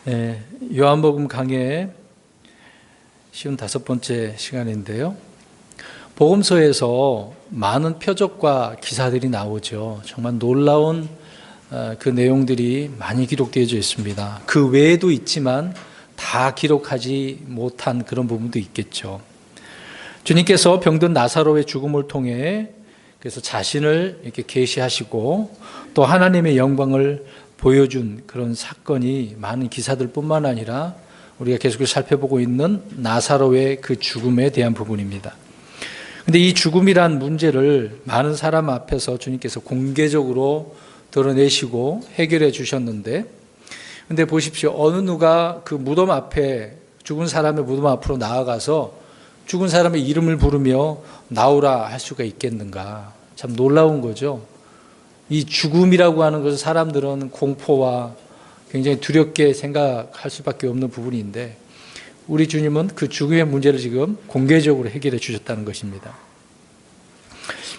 네, 요한복음 강의 55번째 시간인데요. 복음서에서 많은 표적과 기사들이 나오죠. 정말 놀라운 그 내용들이 많이 기록되어 있습니다. 그 외에도 있지만 다 기록하지 못한 그런 부분도 있겠죠. 주님께서 병든 나사로의 죽음을 통해 그래서 자신을 이렇게 계시하시고 또 하나님의 영광을 보여준 그런 사건이 많은 기사들뿐만 아니라 우리가 계속해서 살펴보고 있는 나사로의 그 죽음에 대한 부분입니다. 그런데 이 죽음이란 문제를 많은 사람 앞에서 주님께서 공개적으로 드러내시고 해결해 주셨는데, 근데 보십시오. 어느 누가 그 무덤 앞에, 죽은 사람의 무덤 앞으로 나아가서 죽은 사람의 이름을 부르며 나오라 할 수가 있겠는가? 참 놀라운 거죠. 이 죽음이라고 하는 것을 사람들은 공포와 굉장히 두렵게 생각할 수밖에 없는 부분인데, 우리 주님은 그 죽음의 문제를 지금 공개적으로 해결해 주셨다는 것입니다.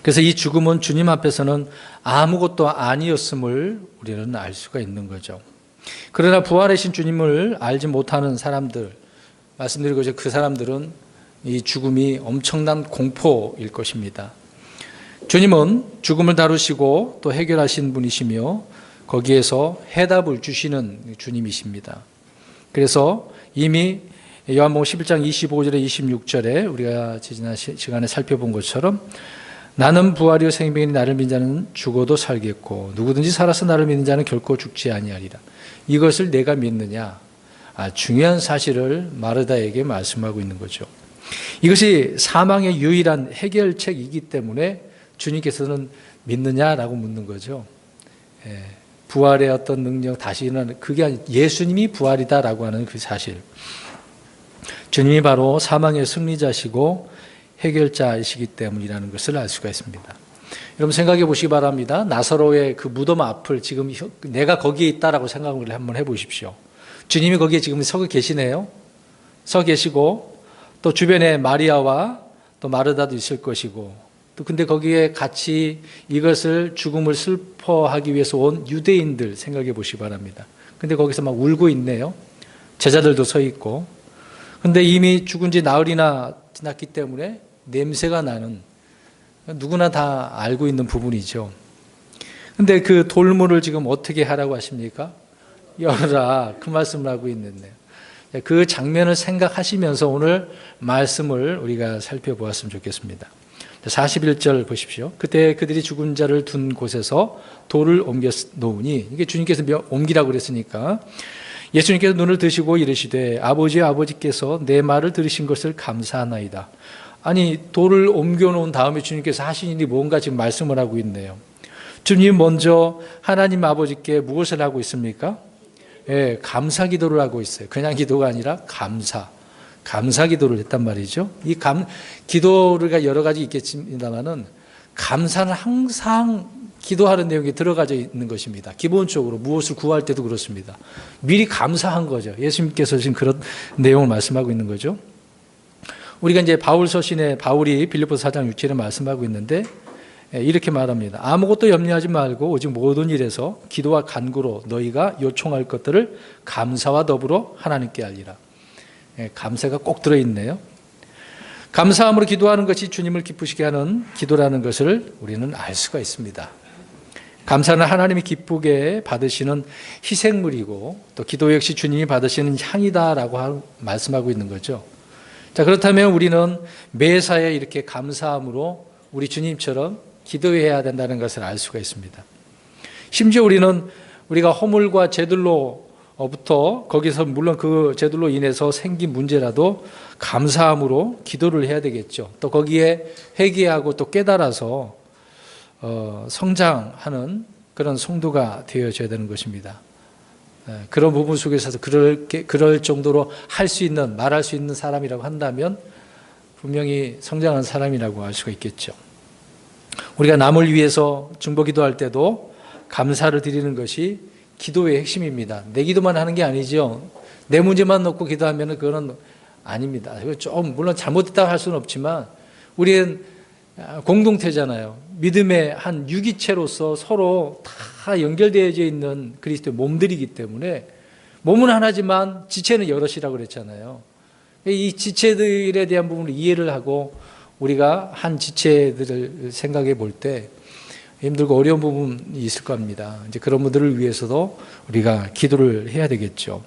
그래서 이 죽음은 주님 앞에서는 아무것도 아니었음을 우리는 알 수가 있는 거죠. 그러나 부활하신 주님을 알지 못하는 사람들, 말씀드린 것처럼 그 사람들은 이 죽음이 엄청난 공포일 것입니다. 주님은 죽음을 다루시고 또 해결하신 분이시며 거기에서 해답을 주시는 주님이십니다. 그래서 이미 요한복음 11장 25절에 26절에 우리가 지난 시간에 살펴본 것처럼 나는 부활이요 생명이니 나를 믿는 자는 죽어도 살겠고 누구든지 살아서 나를 믿는 자는 결코 죽지 아니하리라. 이것을 내가 믿느냐? 중요한 사실을 마르다에게 말씀하고 있는 거죠. 이것이 사망의 유일한 해결책이기 때문에 주님께서는 믿느냐라고 묻는 거죠. 부활의 어떤 능력, 다시 일어나는, 그게 아니, 예수님이 부활이다라고 하는 그 사실. 주님이 바로 사망의 승리자시고 해결자이시기 때문이라는 것을 알 수가 있습니다. 여러분 생각해 보시기 바랍니다. 나사로의 그 무덤 앞을 지금 내가 거기에 있다라고 생각을 한번 해 보십시오. 주님이 거기에 지금 서 계시네요. 서 계시고 또 주변에 마리아와 또 마르다도 있을 것이고, 또 근데 거기에 같이 이것을 죽음을 슬퍼하기 위해서 온 유대인들 생각해 보시기 바랍니다. 근데 거기서 막 울고 있네요. 제자들도 서 있고. 근데 이미 죽은 지 나흘이나 지났기 때문에 냄새가 나는, 누구나 다 알고 있는 부분이죠. 근데 그 돌문을 지금 어떻게 하라고 하십니까? 열어라. 그 말씀을 하고 있는데요. 그 장면을 생각하시면서 오늘 말씀을 우리가 살펴보았으면 좋겠습니다. 41절 보십시오. 그때 그들이 죽은 자를 둔 곳에서 돌을 옮겨 놓으니, 이게 주님께서 옮기라고 그랬으니까 예수님께서 눈을 드시고 이르시되 아버지께서 내 말을 들으신 것을 감사하나이다. 아니, 돌을 옮겨 놓은 다음에 주님께서 하신 일이 뭔가 지금 말씀을 하고 있네요. 주님 먼저 하나님 아버지께 무엇을 하고 있습니까? 감사 기도를 하고 있어요. 그냥 기도가 아니라 감사 기도를 했단 말이죠. 이 기도가 여러 가지 있겠습니다만은 감사는 항상 기도하는 내용이 들어가져 있는 것입니다. 기본적으로 무엇을 구할 때도 그렇습니다. 미리 감사한 거죠. 예수님께서 지금 그런 내용을 말씀하고 있는 거죠. 우리가 이제 바울 서신에 바울이 빌립보서 4장 6절에 말씀하고 있는데 이렇게 말합니다. 아무것도 염려하지 말고 오직 모든 일에서 기도와 간구로 너희가 요청할 것들을 감사와 더불어 하나님께 알리라. 감사가 꼭 들어있네요. 감사함으로 기도하는 것이 주님을 기쁘시게 하는 기도라는 것을 우리는 알 수가 있습니다. 감사는 하나님이 기쁘게 받으시는 희생물이고 또 기도 역시 주님이 받으시는 향이다라고 말씀하고 있는 거죠. 자, 그렇다면 우리는 매사에 이렇게 감사함으로 우리 주님처럼 기도해야 된다는 것을 알 수가 있습니다. 심지어 우리가 허물과 죄들로부터 거기서 물론 그 죄들로 인해서 생긴 문제라도 감사함으로 기도를 해야 되겠죠. 또 거기에 회개하고 또 깨달아서 성장하는 그런 성도가 되어져야 되는 것입니다. 그런 부분 속에서 그럴 정도로 할 수 있는, 말할 수 있는 사람이라고 한다면 분명히 성장한 사람이라고 할 수가 있겠죠. 우리가 남을 위해서 중보기도할 때도 감사를 드리는 것이 기도의 핵심입니다. 내 기도만 하는 게 아니죠. 내 문제만 놓고 기도하면 그거는 아닙니다. 좀 물론 잘못됐다고 할 수는 없지만 우리는 공동체잖아요. 믿음의 한 유기체로서 서로 다 연결되어져 있는 그리스도의 몸들이기 때문에 몸은 하나지만 지체는 여럿이라고 그랬잖아요. 이 지체들에 대한 부분을 이해를 하고 우리가 한 지체들을 생각해 볼 때 힘들고 어려운 부분이 있을 겁니다. 이제 그런 분들을 위해서도 우리가 기도를 해야 되겠죠.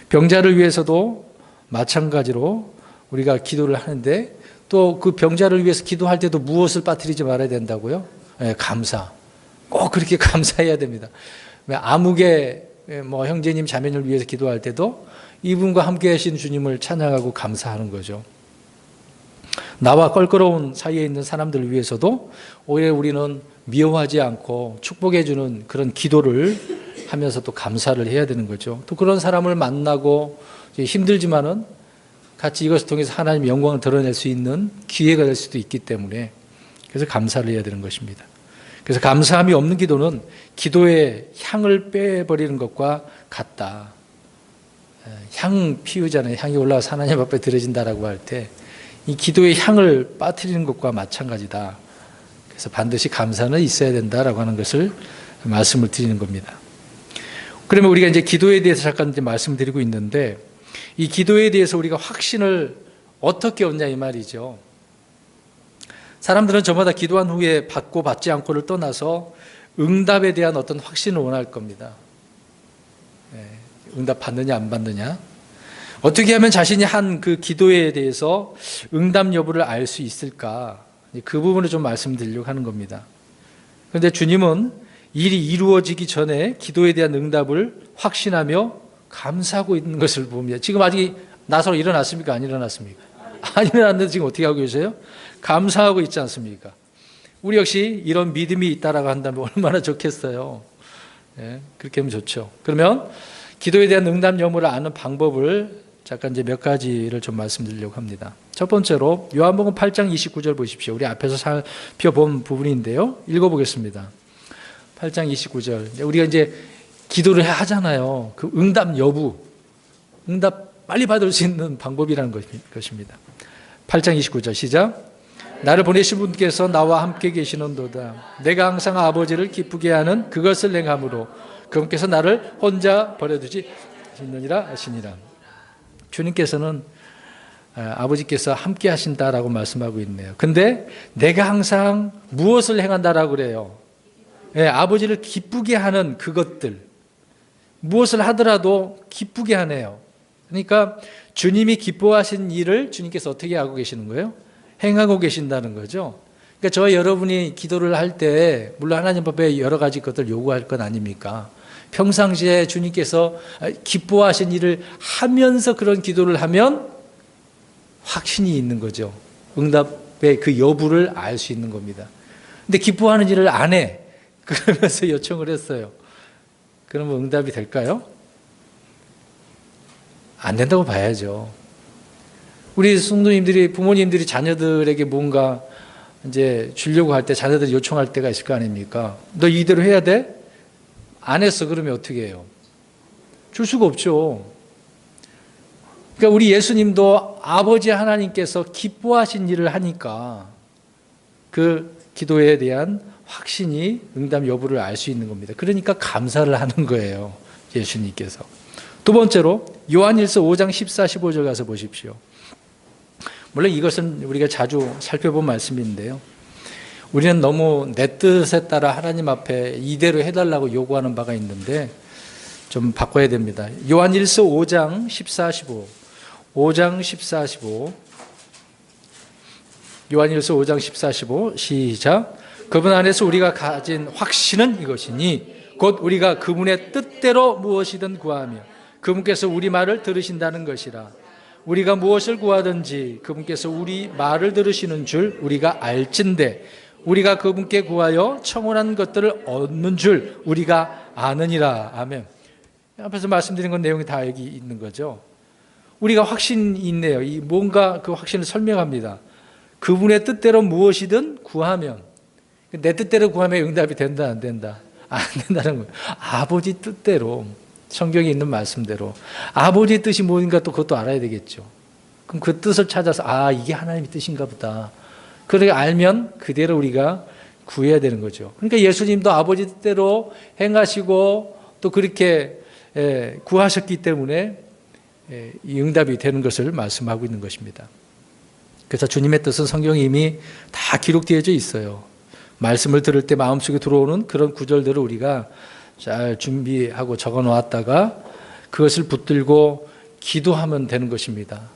병자를 위해서도 마찬가지로 우리가 기도를 하는데 또 그 병자를 위해서 기도할 때도 무엇을 빠뜨리지 말아야 된다고요? 네, 감사. 꼭 그렇게 감사해야 됩니다. 아무개 형제님 자매님을 위해서 기도할 때도 이분과 함께 하신 주님을 찬양하고 감사하는 거죠. 나와 껄끄러운 사이에 있는 사람들을 위해서도 오히려 우리는 미워하지 않고 축복해 주는 그런 기도를 하면서 또 감사를 해야 되는 거죠. 또 그런 사람을 만나고 힘들지만은 같이 이것을 통해서 하나님의 영광을 드러낼 수 있는 기회가 될 수도 있기 때문에 그래서 감사를 해야 되는 것입니다. 그래서 감사함이 없는 기도는 기도의 향을 빼버리는 것과 같다. 향 피우잖아요. 향이 올라와서 하나님 앞에 드려진다라고 할 때 이 기도의 향을 빠뜨리는 것과 마찬가지다. 그래서 반드시 감사는 있어야 된다라고 하는 것을 말씀을 드리는 겁니다. 그러면 우리가 이제 기도에 대해서 잠깐 이제 말씀드리고 있는데 이 기도에 대해서 우리가 확신을 어떻게 얻냐 이 말이죠. 사람들은 저마다 기도한 후에 받고 받지 않고를 떠나서 응답에 대한 어떤 확신을 원할 겁니다. 응답 받느냐 안 받느냐. 어떻게 하면 자신이 한 그 기도에 대해서 응답 여부를 알 수 있을까? 그 부분을 좀 말씀드리려고 하는 겁니다. 그런데 주님은 일이 이루어지기 전에 기도에 대한 응답을 확신하며 감사하고 있는 것을 봅니다. 지금 아직 나사로 일어났습니까? 안 일어났습니까? 안 일어났는데 지금 어떻게 하고 계세요? 감사하고 있지 않습니까? 우리 역시 이런 믿음이 있다라고 한다면 얼마나 좋겠어요. 그렇게 하면 좋죠. 그러면 기도에 대한 응답 여부를 아는 방법을 잠깐 이제 몇 가지를 좀 말씀드리려고 합니다. 첫 번째로 요한복음 8장 29절 보십시오. 우리 앞에서 살펴본 부분인데요. 읽어보겠습니다. 8장 29절. 우리가 이제 기도를 하잖아요. 그 응답 여부, 응답 빨리 받을 수 있는 방법이라는 것입니다. 8장 29절 시작. 나를 보내신 분께서 나와 함께 계시는도다. 내가 항상 아버지를 기쁘게 하는 그것을 행함으로 그분께서 나를 혼자 버려두지 않느니라 하시니라. 주님께서는 아버지께서 함께 하신다라고 말씀하고 있네요. 근데 내가 항상 무엇을 행한다라고 그래요? 아버지를 기쁘게 하는 그것들. 무엇을 하더라도 기쁘게 하네요. 그러니까 주님이 기뻐하신 일을 주님께서 어떻게 하고 계시는 거예요? 행하고 계신다는 거죠. 그러니까 저와 여러분이 기도를 할 때 물론 하나님 앞에 여러 가지 것들 요구할 건 아닙니까? 평상시에 주님께서 기뻐하신 일을 하면서 그런 기도를 하면 확신이 있는 거죠. 응답의 그 여부를 알 수 있는 겁니다. 근데 기뻐하는 일을 안 해. 그러면서 요청을 했어요. 그러면 응답이 될까요? 안 된다고 봐야죠. 우리 성도님들이, 부모님들이 자녀들에게 뭔가 이제 주려고 할 때 자녀들이 요청할 때가 있을 거 아닙니까? 너 이대로 해야 돼? 안 했어. 그러면 어떻게 해요? 줄 수가 없죠. 그러니까 우리 예수님도 아버지 하나님께서 기뻐하신 일을 하니까 그 기도에 대한 확신이 응답 여부를 알 수 있는 겁니다. 그러니까 감사를 하는 거예요. 예수님께서. 두 번째로 요한일서 5장 14, 15절 가서 보십시오. 물론 이것은 우리가 자주 살펴본 말씀인데요. 우리는 너무 내 뜻에 따라 하나님 앞에 이대로 해달라고 요구하는 바가 있는데 좀 바꿔야 됩니다. 요한일서 5장 14, 15. 5장 14, 15. 요한일서 5장 14, 15. 시작. 그분 안에서 우리가 가진 확신은 이것이니 곧 우리가 그분의 뜻대로 무엇이든 구하며 그분께서 우리 말을 들으신다는 것이라. 우리가 무엇을 구하든지 그분께서 우리 말을 들으시는 줄 우리가 알진대 우리가 그분께 구하여 청원한 것들을 얻는 줄 우리가 아느니라. 아멘. 앞에서 말씀드린 건 내용이 다 여기 있는 거죠. 우리가 확신이 있네요. 이 뭔가 그 확신을 설명합니다. 그분의 뜻대로 무엇이든 구하면, 내 뜻대로 구하면 응답이 된다 안 된다? 안 된다는 거예요. 아버지 뜻대로, 성경에 있는 말씀대로 아버지의 뜻이 뭔가 또 그것도 알아야 되겠죠. 그럼 그 뜻을 찾아서 이게 하나님의 뜻인가 보다. 그렇게 알면 그대로 우리가 구해야 되는 거죠. 그러니까 예수님도 아버지 뜻대로 행하시고 또 그렇게 구하셨기 때문에 이 응답이 되는 것을 말씀하고 있는 것입니다. 그래서 주님의 뜻은 성경에 이미 다 기록되어져 있어요. 말씀을 들을 때 마음속에 들어오는 그런 구절들을 우리가 잘 준비하고 적어 놓았다가 그것을 붙들고 기도하면 되는 것입니다.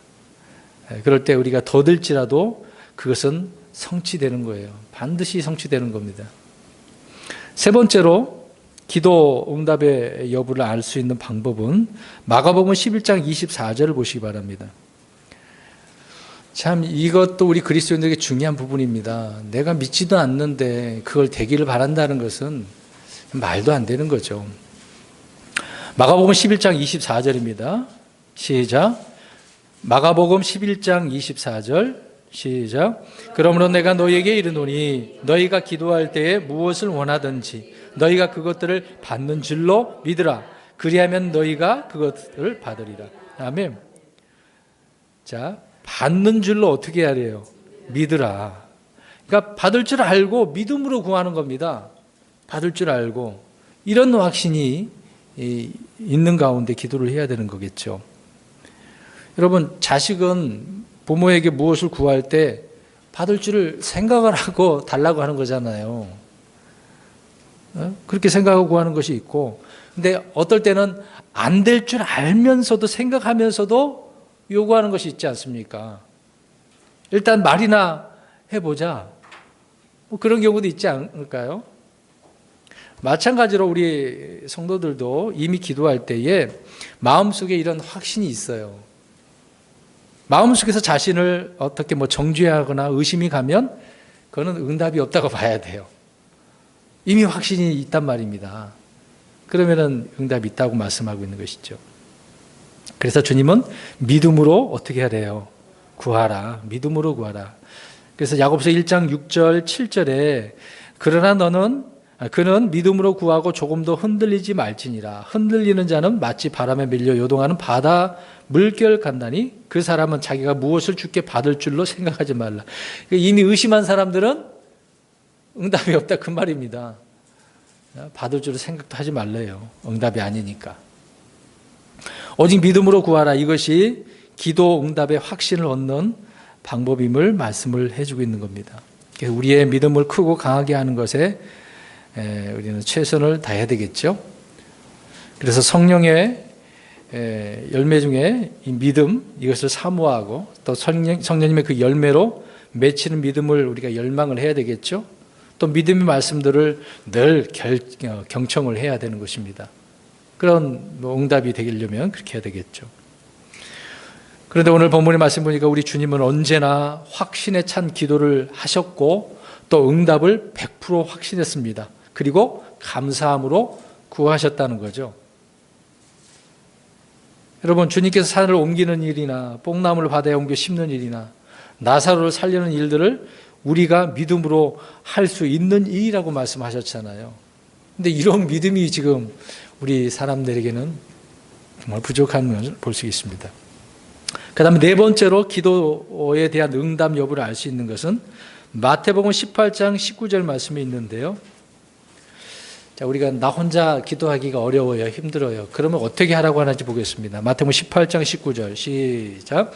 그럴 때 우리가 더딜지라도 그것은 성취되는 거예요. 반드시 성취되는 겁니다. 세 번째로 기도 응답의 여부를 알 수 있는 방법은 마가복음 11장 24절을 보시기 바랍니다. 참 이것도 우리 그리스도인들에게 중요한 부분입니다. 내가 믿지도 않는데 그걸 되기를 바란다는 것은 말도 안 되는 거죠. 마가복음 11장 24절입니다. 시작. 마가복음 11장 24절 시작. 그러므로 내가 너희에게 이르노니 너희가 기도할 때에 무엇을 원하든지 너희가 그것들을 받는 줄로 믿으라. 그리하면 너희가 그것들을 받으리라. 아멘. 자, 받는 줄로 어떻게 해야 돼요? 믿으라. 그러니까 받을 줄 알고 믿음으로 구하는 겁니다. 받을 줄 알고 이런 확신이 있는 가운데 기도를 해야 되는 거겠죠. 여러분, 자식은 부모에게 무엇을 구할 때 받을 줄을 생각을 하고 달라고 하는 거잖아요. 그렇게 생각하고 구하는 것이 있고, 근데 어떨 때는 안 될 줄 알면서도 생각하면서도 요구하는 것이 있지 않습니까? 일단 말이나 해보자. 뭐 그런 경우도 있지 않을까요? 마찬가지로 우리 성도들도 이미 기도할 때에 마음속에 이런 확신이 있어요. 마음속에서 자신을 어떻게 정죄하거나 의심이 가면 그거는 응답이 없다고 봐야 돼요. 이미 확신이 있단 말입니다. 그러면은 응답이 있다고 말씀하고 있는 것이죠. 그래서 주님은 믿음으로 어떻게 해야 돼요? 구하라. 믿음으로 구하라. 그래서 야고보서 1장 6절 7절에 그러나 그는 믿음으로 구하고 조금도 흔들리지 말지니라. 흔들리는 자는 마치 바람에 밀려 요동하는 바다 물결 같나니 그 사람은 자기가 무엇을 주께 받을 줄로 생각하지 말라. 이미 의심한 사람들은 응답이 없다 그 말입니다. 받을 줄로 생각도 하지 말래요. 응답이 아니니까. 오직 믿음으로 구하라. 이것이 기도 응답의 확신을 얻는 방법임을 말씀을 해주고 있는 겁니다. 우리의 믿음을 크고 강하게 하는 것에 우리는 최선을 다해야 되겠죠. 그래서 성령의 열매 중에 이 믿음, 이것을 사모하고 또 성령님의 그 열매로 맺히는 믿음을 우리가 열망을 해야 되겠죠. 또 믿음의 말씀들을 늘 경청을 해야 되는 것입니다. 그런 응답이 되려면 그렇게 해야 되겠죠. 그런데 오늘 본문의 말씀 보니까 우리 주님은 언제나 확신에 찬 기도를 하셨고 또 응답을 100% 확신했습니다. 그리고 감사함으로 구하셨다는 거죠. 여러분, 주님께서 산을 옮기는 일이나 뽕나무를 바다에 옮겨 심는 일이나 나사로를 살리는 일들을 우리가 믿음으로 할 수 있는 일이라고 말씀하셨잖아요. 근데 이런 믿음이 지금 우리 사람들에게는 정말 부족한 것을 볼 수 있습니다. 그 다음에 네 번째로 기도에 대한 응답 여부를 알 수 있는 것은 마태복음 18장 19절 말씀이 있는데요. 자, 우리가 나 혼자 기도하기가 어려워요. 힘들어요. 그러면 어떻게 하라고 하는지 보겠습니다. 마태복음 18장 19절 시작.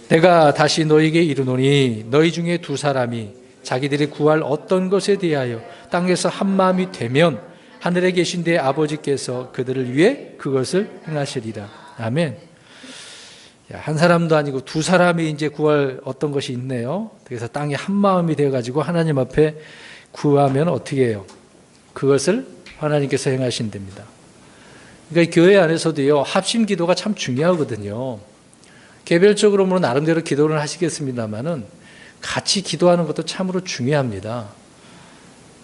내가 다시 너희에게 이르노니 너희 중에 두 사람이 자기들이 구할 어떤 것에 대하여 땅에서 한 마음이 되면 하늘에 계신 내 아버지께서 그들을 위해 그것을 행하시리라. 아멘. 한 사람도 아니고 두 사람이 이제 구할 어떤 것이 있네요. 그래서 땅에 한 마음이 되어가지고 하나님 앞에 구하면 어떻게 해요? 그것을 하나님께서 행하신답니다. 그러니까 교회 안에서도요, 합심 기도가 참 중요하거든요. 개별적으로 뭐 나름대로 기도를 하시겠습니다만은 같이 기도하는 것도 참으로 중요합니다.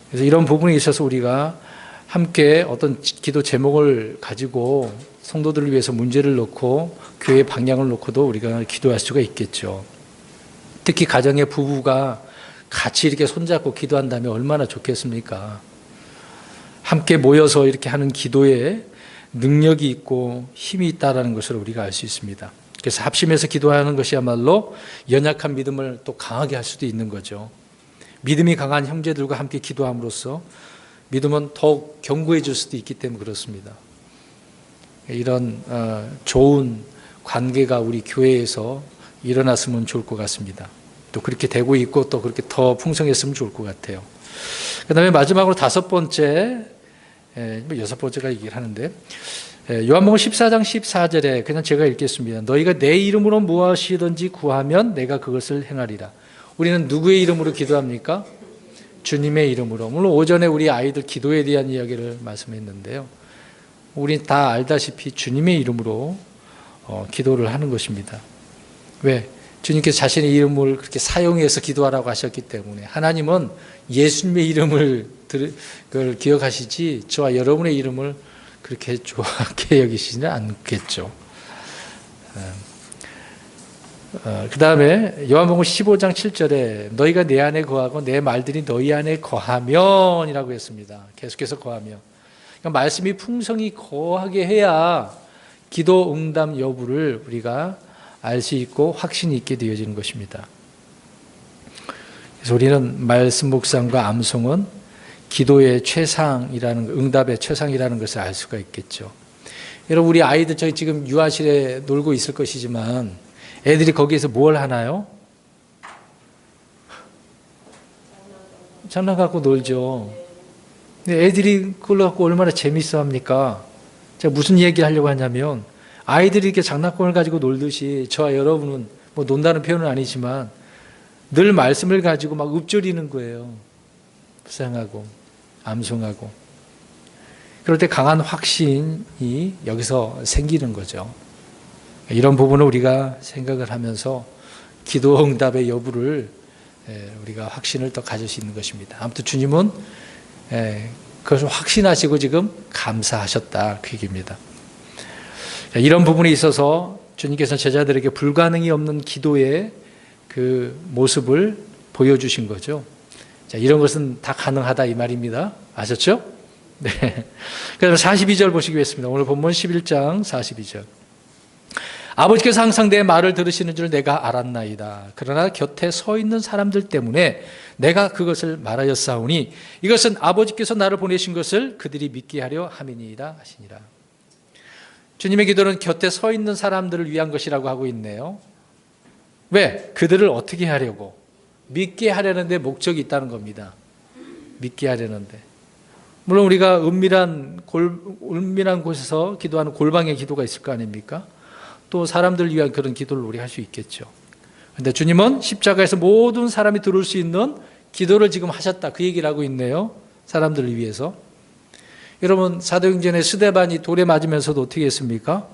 그래서 이런 부분에 있어서 우리가 함께 어떤 기도 제목을 가지고 성도들을 위해서 문제를 놓고 교회 방향을 놓고도 우리가 기도할 수가 있겠죠. 특히 가정의 부부가 같이 이렇게 손잡고 기도한다면 얼마나 좋겠습니까? 함께 모여서 이렇게 하는 기도에 능력이 있고 힘이 있다는 것을 우리가 알 수 있습니다. 그래서 합심해서 기도하는 것이야말로 연약한 믿음을 또 강하게 할 수도 있는 거죠. 믿음이 강한 형제들과 함께 기도함으로써 믿음은 더욱 견고해질 수도 있기 때문에 그렇습니다. 이런 좋은 관계가 우리 교회에서 일어났으면 좋을 것 같습니다. 또 그렇게 되고 있고 또 그렇게 더 풍성했으면 좋을 것 같아요. 그 다음에 마지막으로 5번째, 뭐 6번째가 얘기를 하는데, 요한복음 14장 14절에 그냥 제가 읽겠습니다. 너희가 내 이름으로 무엇이든지 구하면 내가 그것을 행하리라. 우리는 누구의 이름으로 기도합니까? 주님의 이름으로. 물론 오전에 우리 아이들 기도에 대한 이야기를 말씀했는데요. 우리 다 알다시피 주님의 이름으로 기도를 하는 것입니다. 왜? 주님께서 자신의 이름을 그렇게 사용해서 기도하라고 하셨기 때문에. 하나님은 예수님의 이름을 그걸 기억하시지 저와 여러분의 이름을 그렇게 좋아하게 여기시지는 않겠죠. 그 다음에 요한복음 15장 7절에 너희가 내 안에 거하고 내 말들이 너희 안에 거하면 이라고 했습니다. 계속해서 거하면. 그러니까 말씀이 풍성히 거하게 해야 기도 응답 여부를 우리가 알 수 있고 확신이 있게 되어지는 것입니다. 그래서 우리는 말씀 묵상과 암송은 기도의 최상이라는, 응답의 최상이라는 것을 알 수가 있겠죠. 여러분, 우리 아이들 저희 지금 유아실에 놀고 있을 것이지만 애들이 거기에서 뭘 하나요? 장난 갖고 놀죠. 근데 애들이 그걸로 갖고 얼마나 재밌어 합니까? 제가 무슨 얘기를 하려고 하냐면, 아이들이 이렇게 장난감을 가지고 놀듯이 저와 여러분은 뭐 논다는 표현은 아니지만 늘 말씀을 가지고 막 읊조리는 거예요. 묵상하고 암송하고. 그럴 때 강한 확신이 여기서 생기는 거죠. 이런 부분을 우리가 생각을 하면서 기도 응답의 여부를 우리가 확신을 더 가질 수 있는 것입니다. 아무튼 주님은 그것을 확신하시고 지금 감사하셨다, 그 얘기입니다. 이런 부분에 있어서 주님께서 제자들에게 불가능이 없는 기도의 그 모습을 보여주신 거죠. 자, 이런 것은 다 가능하다 이 말입니다. 아셨죠? 네. 그래서 42절 보시겠습니다. 오늘 본문 11장 42절. 아버지께서 항상 내 말을 들으시는 줄 내가 알았나이다. 그러나 곁에 서 있는 사람들 때문에 내가 그것을 말하였사오니 이것은 아버지께서 나를 보내신 것을 그들이 믿게 하려 함이니이다 하시니라. 주님의 기도는 곁에 서 있는 사람들을 위한 것이라고 하고 있네요. 왜? 그들을 어떻게 하려고? 믿게 하려는데 목적이 있다는 겁니다. 믿게 하려는데. 물론 우리가 은밀한 곳에서 기도하는 골방의 기도가 있을 거 아닙니까? 또 사람들을 위한 그런 기도를 우리 할 수 있겠죠. 그런데 주님은 십자가에서 모든 사람이 들을 수 있는 기도를 지금 하셨다, 그 얘기를 하고 있네요. 사람들을 위해서. 여러분, 사도행전에 스데반이 돌에 맞으면서도 어떻게 했습니까?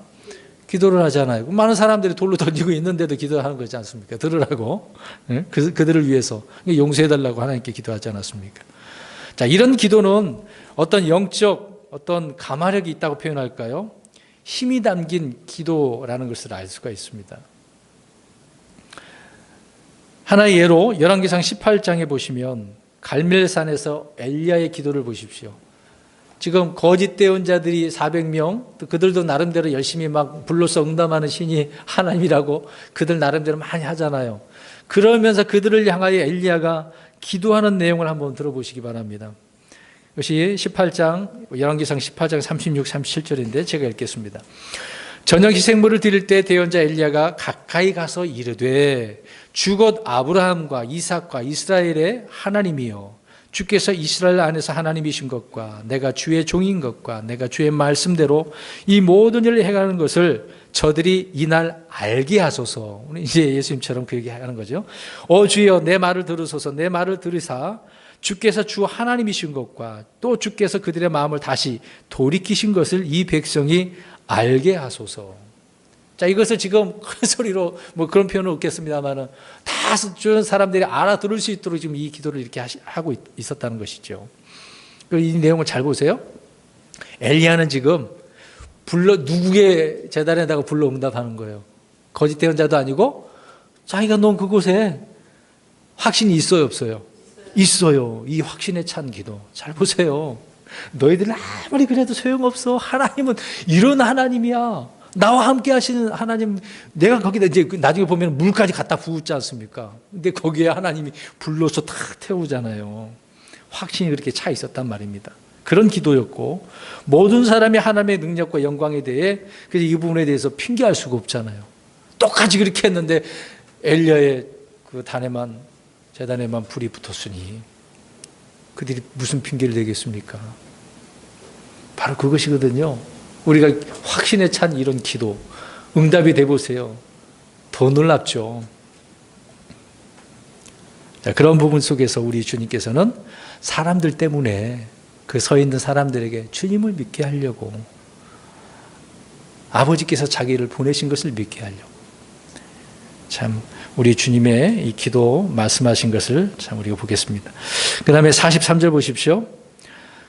기도를 하잖아요. 많은 사람들이 돌로 던지고 있는데도 기도하는 거지 않습니까? 들으라고. 그들을 위해서 용서해달라고 하나님께 기도하지 않았습니까? 자, 이런 기도는 어떤 영적, 어떤 감화력이 있다고 표현할까요? 힘이 담긴 기도라는 것을 알 수가 있습니다. 하나의 예로 열왕기상 18장에 보시면 갈멜산에서 엘리야의 기도를 보십시오. 지금 거짓 대언자들이 400명, 또 그들도 나름대로 열심히 막 불로서 응답하는 신이 하나님이라고 그들 나름대로 많이 하잖아요. 그러면서 그들을 향하여 엘리야가 기도하는 내용을 한번 들어보시기 바랍니다. 이것이 18장, 열왕기상 18장 36, 37절인데 제가 읽겠습니다. 저녁 희생물을 드릴 때 대언자 엘리야가 가까이 가서 이르되 주곧 아브라함과 이삭과 이스라엘의 하나님이요 주께서 이스라엘 안에서 하나님이신 것과 내가 주의 종인 것과 내가 주의 말씀대로 이 모든 일을 행하는 것을 저들이 이날 알게 하소서. 이제 예수님처럼 그 얘기하는 거죠. 주여 내 말을 들으소서. 내 말을 들으사 주께서 주 하나님이신 것과 또 주께서 그들의 마음을 다시 돌이키신 것을 이 백성이 알게 하소서. 자, 이것을 지금 큰 소리로 뭐 그런 표현을 얻겠습니다만은 다 주는 사람들이 알아들을 수 있도록 지금 이 기도를 이렇게 하고 있었다는 것이죠. 이 내용을 잘 보세요. 엘리야는 지금 누구의 재단에다가 불러 응답하는 거예요. 거짓 대언자도 아니고 자기가 놓은 그곳에 확신이 있어요, 없어요? 있어요. 이 확신에 찬 기도. 잘 보세요. 너희들은 아무리 그래도 소용없어. 하나님은 이런 하나님이야. 나와 함께 하시는 하나님, 내가 거기다 이제 나중에 보면 물까지 갖다 부었지 않습니까? 근데 거기에 하나님이 불로서 탁 태우잖아요. 확신이 그렇게 차 있었단 말입니다. 그런 기도였고, 모든 사람이 하나님의 능력과 영광에 대해 그래서 이 부분에 대해서 핑계할 수가 없잖아요. 똑같이 그렇게 했는데 엘리야의 그 제단에만 불이 붙었으니 그들이 무슨 핑계를 대겠습니까? 바로 그것이거든요. 우리가 확신에 찬 이런 기도, 응답이 돼보세요. 더 놀랍죠. 자, 그런 부분 속에서 우리 주님께서는 사람들 때문에 그 서 있는 사람들에게 주님을 믿게 하려고, 아버지께서 자기를 보내신 것을 믿게 하려고, 참 우리 주님의 이 기도 말씀하신 것을 참 우리가 보겠습니다. 그 다음에 43절 보십시오.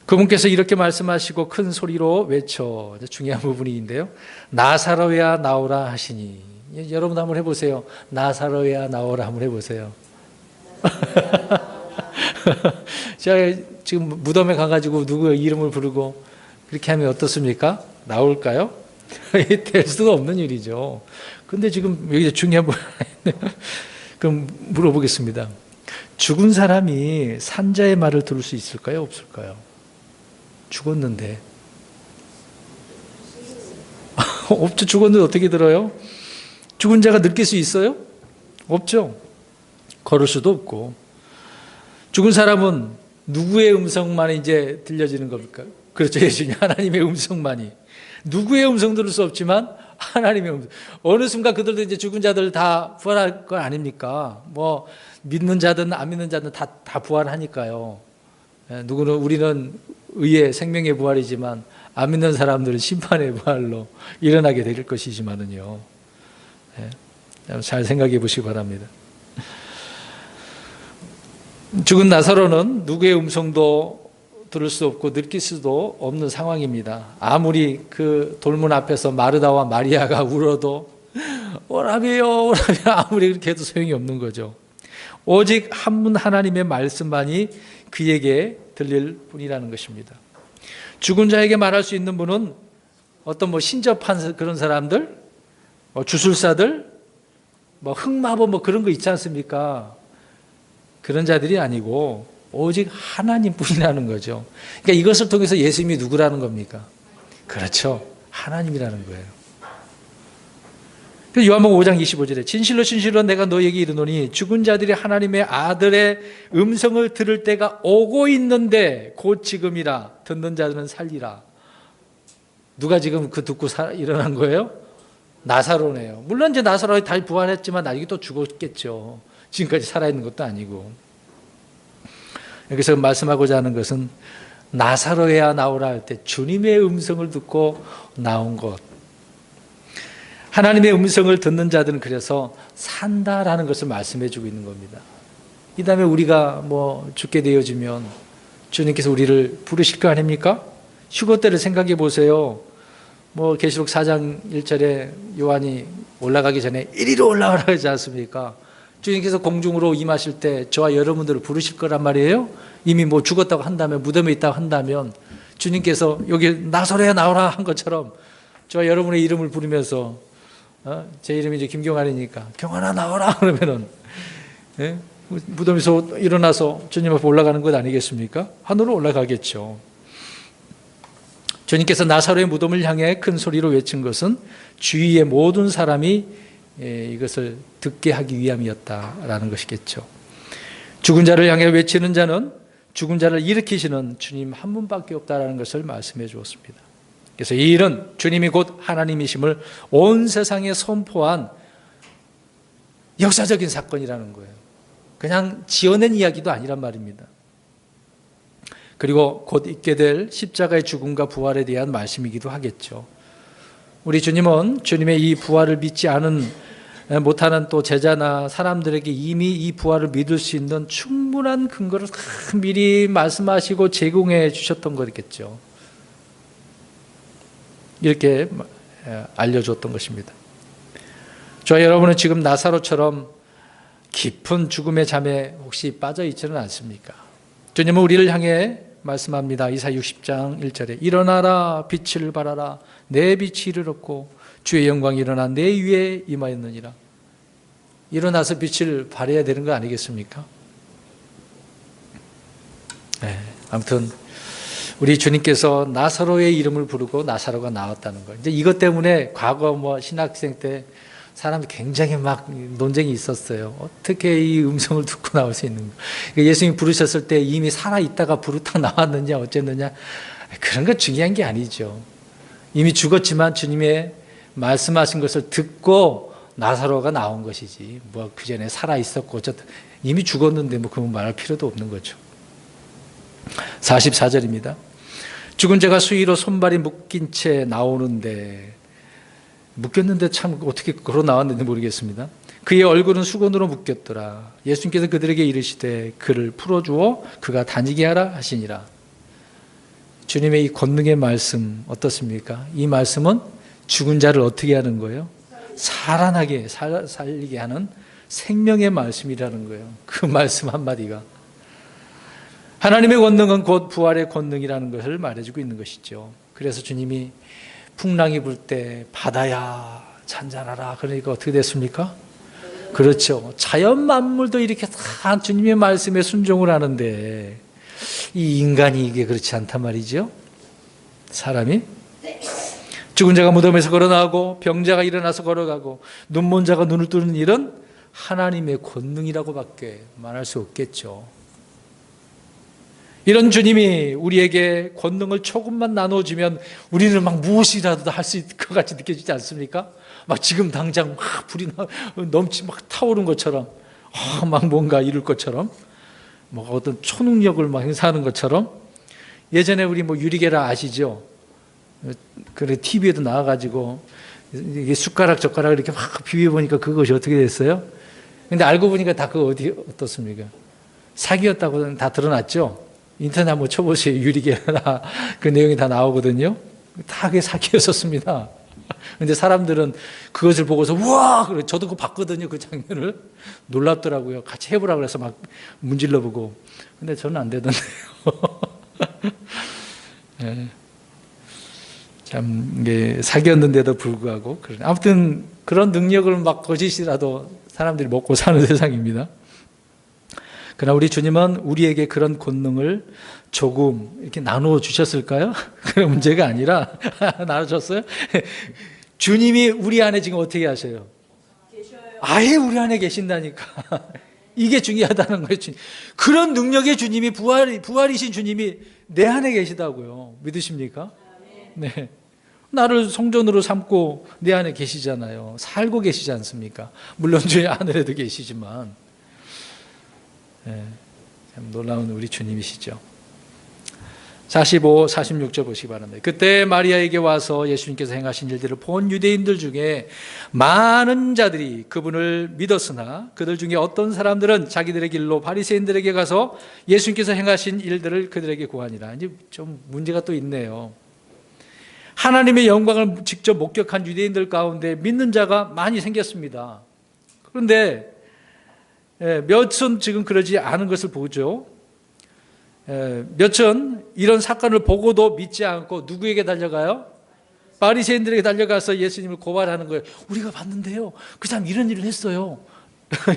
그분께서 이렇게 말씀하시고 큰 소리로 외쳐, 중요한 부분인데요, 나사로야 나오라 하시니. 여러분 한번 해보세요. 나사로야 나오라 한번 해보세요. 제가 지금 무덤에 가가지고 누구 이름을 부르고 그렇게 하면 어떻습니까? 나올까요? 될 수가 없는 일이죠. 근데 지금 여기 중요한 부분 그럼 물어보겠습니다. 죽은 사람이 산자의 말을 들을 수 있을까요? 없을까요? 죽었는데. 없죠. 죽었는데 어떻게 들어요? 죽은 자가 느낄 수 있어요? 없죠. 걸을 수도 없고. 죽은 사람은 누구의 음성만 이제 들려지는 겁니까? 그렇죠. 예수님 하나님의 음성만이. 누구의 음성 들을 수 없지만 하나님의 음성. 어느 순간 그들도 이제 죽은 자들 다 부활할 거 아닙니까? 뭐 믿는 자든 안 믿는 자든 다 부활하니까요. 누구는 우리는 의의 생명의 부활이지만 안 믿는 사람들은 심판의 부활로 일어나게 될 것이지만은요. 잘 생각해 보시기 바랍니다. 죽은 나사로는 누구의 음성도 들을 수 없고 느낄 수도 없는 상황입니다. 아무리 그 돌문 앞에서 마르다와 마리아가 울어도 오라비요 오라비요 아무리 그렇게 해도 소용이 없는 거죠. 오직 한 분 하나님의 말씀만이 그에게 들릴 뿐이라는 것입니다. 죽은 자에게 말할 수 있는 분은 어떤 신접한 그런 사람들, 주술사들, 흑마법 그런 거 있지 않습니까? 그런 자들이 아니고 오직 하나님뿐이라는 거죠. 그러니까 이것을 통해서 예수님이 누구라는 겁니까? 그렇죠. 하나님이라는 거예요. 요한복음 5장 25절에 진실로 진실로 내가 너에게 이르노니 죽은 자들이 하나님의 아들의 음성을 들을 때가 오고 있는데 곧 지금이라. 듣는 자들은 살리라. 누가 지금 그 듣고 일어난 거예요? 나사로네요. 물론 이제 나사로가 다시 부활했지만 나중에 또 죽었겠죠. 지금까지 살아있는 것도 아니고. 여기서 말씀하고자 하는 것은 나사로야 나오라 할 때 주님의 음성을 듣고 나온 것. 하나님의 음성을 듣는 자들은 그래서 산다라는 것을 말씀해 주고 있는 겁니다. 이 다음에 우리가 죽게 되어지면 주님께서 우리를 부르실 거 아닙니까? 휴거 때를 생각해 보세요. 계시록 4장 1절에 요한이 올라가기 전에 이리로 올라오라 하지 않습니까? 주님께서 공중으로 임하실 때 저와 여러분들을 부르실 거란 말이에요. 이미 죽었다고 한다면, 무덤에 있다고 한다면 주님께서 여기 나사로야 나오라 한 것처럼 저와 여러분의 이름을 부르면서 제 이름이 이제 김경환이니까 경환아 나오라 그러면은 무덤에서 일어나서 주님 앞에 올라가는 것 아니겠습니까? 하늘로 올라가겠죠. 주님께서 나사로의 무덤을 향해 큰 소리로 외친 것은 주위의 모든 사람이 이것을 듣게 하기 위함이었다라는 것이겠죠. 죽은 자를 향해 외치는 자는 죽은 자를 일으키시는 주님 한 분밖에 없다라는 것을 말씀해 주었습니다. 그래서 이 일은 주님이 곧 하나님이심을 온 세상에 선포한 역사적인 사건이라는 거예요. 그냥 지어낸 이야기도 아니란 말입니다. 그리고 곧 있게 될 십자가의 죽음과 부활에 대한 말씀이기도 하겠죠. 우리 주님은 주님의 이 부활을 믿지 못하는 또 제자나 사람들에게 이미 이 부활을 믿을 수 있는 충분한 근거를 미리 말씀하시고 제공해 주셨던 거겠죠. 이렇게 알려줬던 것입니다. 저와 여러분은 지금 나사로처럼 깊은 죽음의 잠에 혹시 빠져 있지는 않습니까? 주님은 우리를 향해 말씀합니다. 이사야 60장 1절에 일어나라 빛을 발하라 내 빛이 이르렀고 주의 영광이 일어나 내 위에 임하였느니라. 일어나서 빛을 발해야 되는 거 아니겠습니까? 아무튼 우리 주님께서 나사로의 이름을 부르고 나사로가 나왔다는 거. 이제 이것 때문에 과거 신학생 때 사람이 굉장히 막 논쟁이 있었어요. 어떻게 이 음성을 듣고 나올 수 있는 거. 예수님이 부르셨을 때 이미 살아있다가 부르탁 나왔느냐 어쨌느냐 그런 건 중요한 게 아니죠. 이미 죽었지만 주님의 말씀하신 것을 듣고 나사로가 나온 것이지 그 전에 살아있었고 어쨌든 이미 죽었는데 그건 말할 필요도 없는 거죠. 44절입니다. 죽은 자가 수의로 손발이 묶인 채 나오는데 묶였는데 참 어떻게 걸어 나왔는지 모르겠습니다. 그의 얼굴은 수건으로 묶였더라. 예수님께서 그들에게 이르시되 그를 풀어주어 그가 다니게 하라 하시니라. 주님의 이 권능의 말씀 어떻습니까? 이 말씀은 죽은 자를 어떻게 하는 거예요? 살아나게 살리게 하는 생명의 말씀이라는 거예요. 그 말씀 한마디가 하나님의 권능은 곧 부활의 권능이라는 것을 말해주고 있는 것이죠. 그래서 주님이 풍랑이 불 때 바다야 잔잔하라 그러니까 어떻게 됐습니까? 그렇죠. 자연 만물도 이렇게 다 주님의 말씀에 순종을 하는데 이 인간이 이게 그렇지 않단 말이죠. 사람이 죽은 자가 무덤에서 걸어나오고 병자가 일어나서 걸어가고 눈먼 자가 눈을 뜨는 일은 하나님의 권능이라고밖에 말할 수 없겠죠. 이런 주님이 우리에게 권능을 조금만 나눠주면 우리는 막 무엇이라도 할 수 있을 것 같이 느껴지지 않습니까? 막 지금 당장 막 불이 막 타오른 것처럼 막 뭔가 이룰 것처럼 어떤 초능력을 막 행사하는 것처럼 예전에 우리 유리계라 아시죠? 그래 TV에도 나와가지고 이게 숟가락 젓가락 이렇게 막 비벼보니까 그것이 어떻게 됐어요? 근데 알고 보니까 다 그거 어떻습니까? 사기였다고 다 드러났죠? 인터넷 한번 쳐보세요. 유리계나 그 내용이 다 나오거든요. 다 그게 사기였었습니다. 근데 사람들은 그것을 보고서 우와! 그래 저도 그거 봤거든요. 그 장면을. 놀랍더라고요. 같이 해보라고 해서 막 문질러 보고. 근데 저는 안 되던데요. 네. 참 이게 사기였는데도 불구하고 아무튼 그런 능력을 막 거짓이라도 사람들이 먹고 사는 세상입니다. 그러나 우리 주님은 우리에게 그런 권능을 조금 이렇게 나누어 주셨을까요? 그런 문제가 아니라 나눠줬어요. 주님이 우리 안에 지금 어떻게 하셔요? 아예 우리 안에 계신다니까. 이게 중요하다는 거예요. 그런 능력의 주님이 부활이신 주님이 내 안에 계시다고요. 믿으십니까? 네. 나를 성전으로 삼고 내 안에 계시잖아요. 살고 계시지 않습니까? 물론 주의 하늘에도 계시지만 네, 참 놀라운 우리 주님이시죠. 45, 46절 보시기 바랍니다. 그때 마리아에게 와서 예수님께서 행하신 일들을 본 유대인들 중에 많은 자들이 그분을 믿었으나 그들 중에 어떤 사람들은 자기들의 길로 바리새인들에게 가서 예수님께서 행하신 일들을 그들에게 고하니라. 이제 좀 문제가 또 있네요. 하나님의 영광을 직접 목격한 유대인들 가운데 믿는 자가 많이 생겼습니다. 그런데 몇은 지금 그러지 않은 것을 보죠. 몇은 이런 사건을 보고도 믿지 않고 누구에게 달려가요? 바리새인들에게 달려가서 예수님을 고발하는 거예요. 우리가 봤는데요. 그 사람 이런 일을 했어요.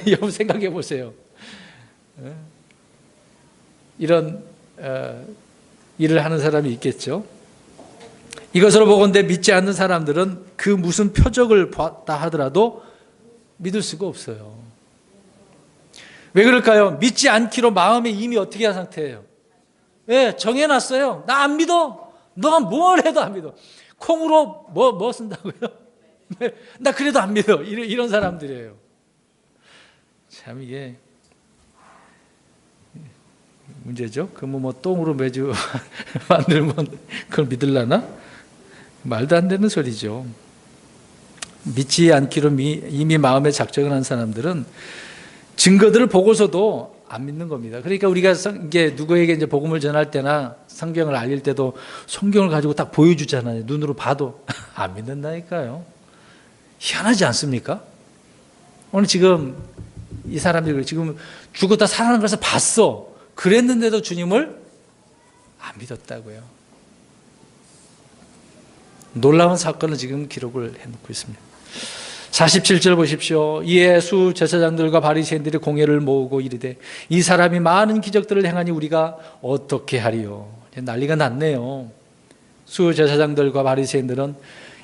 여러분 생각해 보세요. 이런 일을 하는 사람이 있겠죠. 이것으로 보건대 믿지 않는 사람들은 그 무슨 표적을 봤다 하더라도 믿을 수가 없어요. 왜 그럴까요? 믿지 않기로 마음에 이미 어떻게 한 상태예요? 예, 정해놨어요. 나 안 믿어. 너가 뭘 해도 안 믿어. 콩으로 뭐 쓴다고요? 나 그래도 안 믿어. 이런 사람들이에요. 참 이게 문제죠. 그 똥으로 매주 만들면 그걸 믿으려나? 말도 안 되는 소리죠. 믿지 않기로 이미 마음에 작정을 한 사람들은 증거들을 보고서도 안 믿는 겁니다. 그러니까 우리가 이게 누구에게 이제 복음을 전할 때나 성경을 알릴 때도 성경을 가지고 딱 보여주잖아요. 눈으로 봐도 안 믿는다니까요. 희한하지 않습니까? 오늘 지금 이 사람들이 지금 죽었다 살아난 것을 봤어. 그랬는데도 주님을 안 믿었다고요. 놀라운 사건을 지금 기록을 해놓고 있습니다. 47절 보십시오. 이에 수 제사장들과 바리새인들이 공회를 모으고 이르되 이 사람이 많은 기적들을 행하니 우리가 어떻게 하리요? 난리가 났네요. 수제사장들과 바리새인들은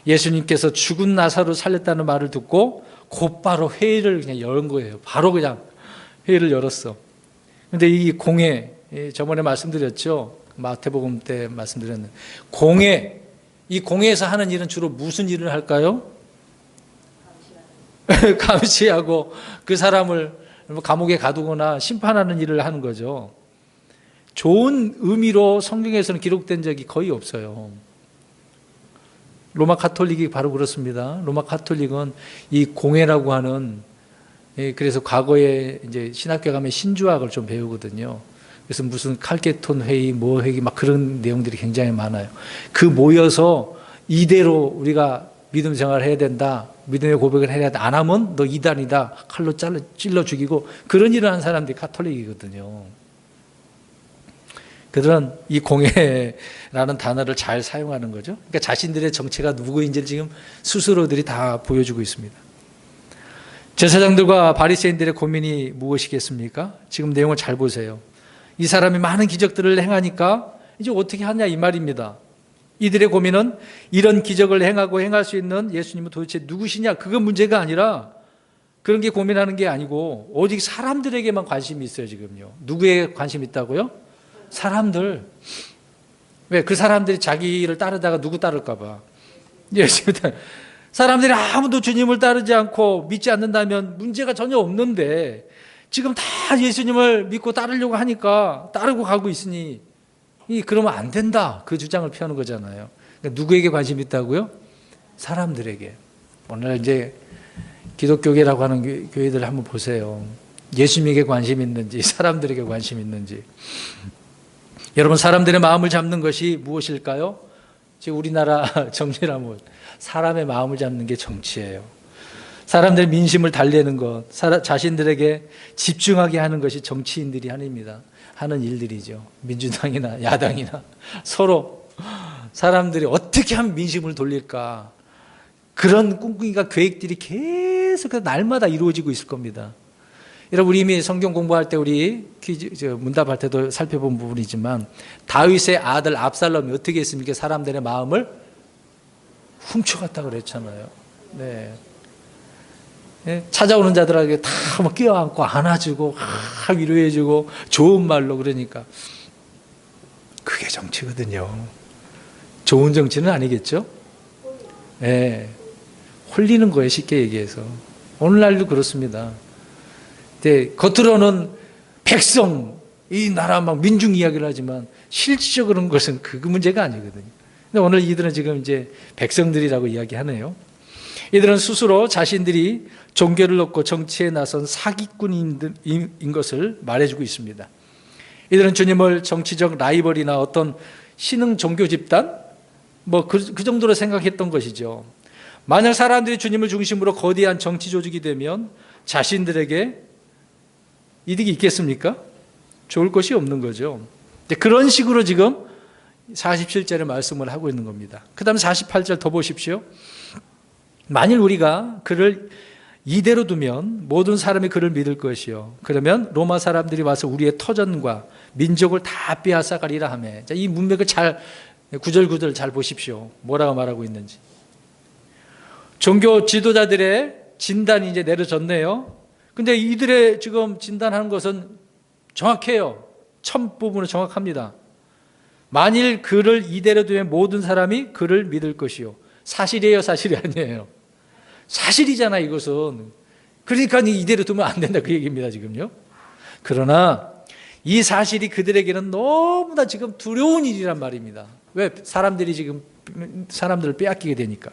예수님께서 죽은 나사로 살렸다는 말을 듣고 곧바로 회의를 그냥 연 거예요. 바로 그냥 회의를 열었어. 근데 이 공회, 저번에 말씀드렸죠. 마태복음 때 말씀드렸는데, 이 공회에서 하는 일은 주로 무슨 일을 할까요? 감시하고 그 사람을 감옥에 가두거나 심판하는 일을 하는 거죠. 좋은 의미로 성경에서는 기록된 적이 거의 없어요. 로마 가톨릭이 바로 그렇습니다. 로마 가톨릭은 이 공회라고 하는, 그래서 과거에 이제 신학교 가면 신주학을 좀 배우거든요. 그래서 무슨 칼케톤 회의, 뭐 회의, 막 그런 내용들이 굉장히 많아요. 그 모여서 이대로 우리가 믿음 생활을 해야 된다, 믿음의 고백을 해야 된다, 안 하면 너 이단이다, 칼로 찔러 죽이고, 그런 일을 하는 사람들이 가톨릭이거든요. 그들은 이 공회라는 단어를 잘 사용하는 거죠. 그러니까 자신들의 정체가 누구인지를 지금 스스로들이 다 보여주고 있습니다. 제사장들과 바리새인들의 고민이 무엇이겠습니까? 지금 내용을 잘 보세요. 이 사람이 많은 기적들을 행하니까 이제 어떻게 하냐 이 말입니다. 이들의 고민은 이런 기적을 행하고 행할 수 있는 예수님은 도대체 누구시냐, 그건 문제가 아니라, 그런 게 고민하는 게 아니고 오직 사람들에게만 관심이 있어요. 지금요. 누구에게 관심이 있다고요? 사람들. 왜? 그 사람들이 자기를 따르다가 누구 따를까 봐. 사람들이 아무도 주님을 따르지 않고 믿지 않는다면 문제가 전혀 없는데, 지금 다 예수님을 믿고 따르려고 하니까 따르고 가고 있으니 그러면 안 된다, 그 주장을 펴는 거잖아요. 그러니까 누구에게 관심이 있다고요? 사람들에게. 오늘 이제 기독교계라고 하는 교회들 한번 보세요. 예수님에게 관심이 있는지 사람들에게 관심이 있는지. 여러분, 사람들의 마음을 잡는 것이 무엇일까요? 지금 우리나라 정치라면 사람의 마음을 잡는 게 정치예요. 사람들의 민심을 달래는 것, 자신들에게 집중하게 하는 것이 정치인들이 하는 일들이죠. 민주당이나 야당이나 서로 사람들이 어떻게 하면 민심을 돌릴까, 그런 꿈꾸기가 계획들이 계속 날마다 이루어지고 있을 겁니다. 여러분, 우리 이미 성경 공부할 때 우리 문답할 때도 살펴본 부분이지만, 다윗의 아들 압살롬이 어떻게 했습니까? 사람들의 마음을 훔쳐갔다고 그랬잖아요. 네. 찾아오는 자들에게 다 막 껴안고 안아주고 위로해주고 좋은 말로, 그러니까 그게 정치거든요. 좋은 정치는 아니겠죠? 네. 홀리는 거예요, 쉽게 얘기해서. 오늘날도 그렇습니다. 네, 겉으로는 백성, 이 나라 막 민중 이야기를 하지만 실질적으로는 것은 그 문제가 아니거든요. 근데 오늘 이들은 지금 이제 백성들이라고 이야기하네요. 이들은 스스로 자신들이 종교를 놓고 정치에 나선 사기꾼인 것을 말해주고 있습니다. 이들은 주님을 정치적 라이벌이나 어떤 신흥 종교 집단, 그 정도로 생각했던 것이죠. 만약 사람들이 주님을 중심으로 거대한 정치 조직이 되면 자신들에게 이득이 있겠습니까? 좋을 것이 없는 거죠. 그런 식으로 지금 47절에 말씀을 하고 있는 겁니다. 그 다음 48절 더 보십시오. 만일 우리가 그를 이대로 두면 모든 사람이 그를 믿을 것이요, 그러면 로마 사람들이 와서 우리의 터전과 민족을 다 빼앗아가리라 하며. 이 문맥을 잘 구절구절 잘 보십시오. 뭐라고 말하고 있는지. 종교 지도자들의 진단이 이제 내려졌네요. 근데 이들의 지금 진단하는 것은 정확해요. 첫 부분은 정확합니다. 만일 그를 이대로 두면 모든 사람이 그를 믿을 것이요. 사실이에요, 사실이 아니에요? 사실이잖아, 이것은. 그러니까 이대로 두면 안 된다, 그 얘기입니다, 지금요. 그러나 이 사실이 그들에게는 너무나 지금 두려운 일이란 말입니다. 왜? 사람들이 지금 사람들을 빼앗기게 되니까.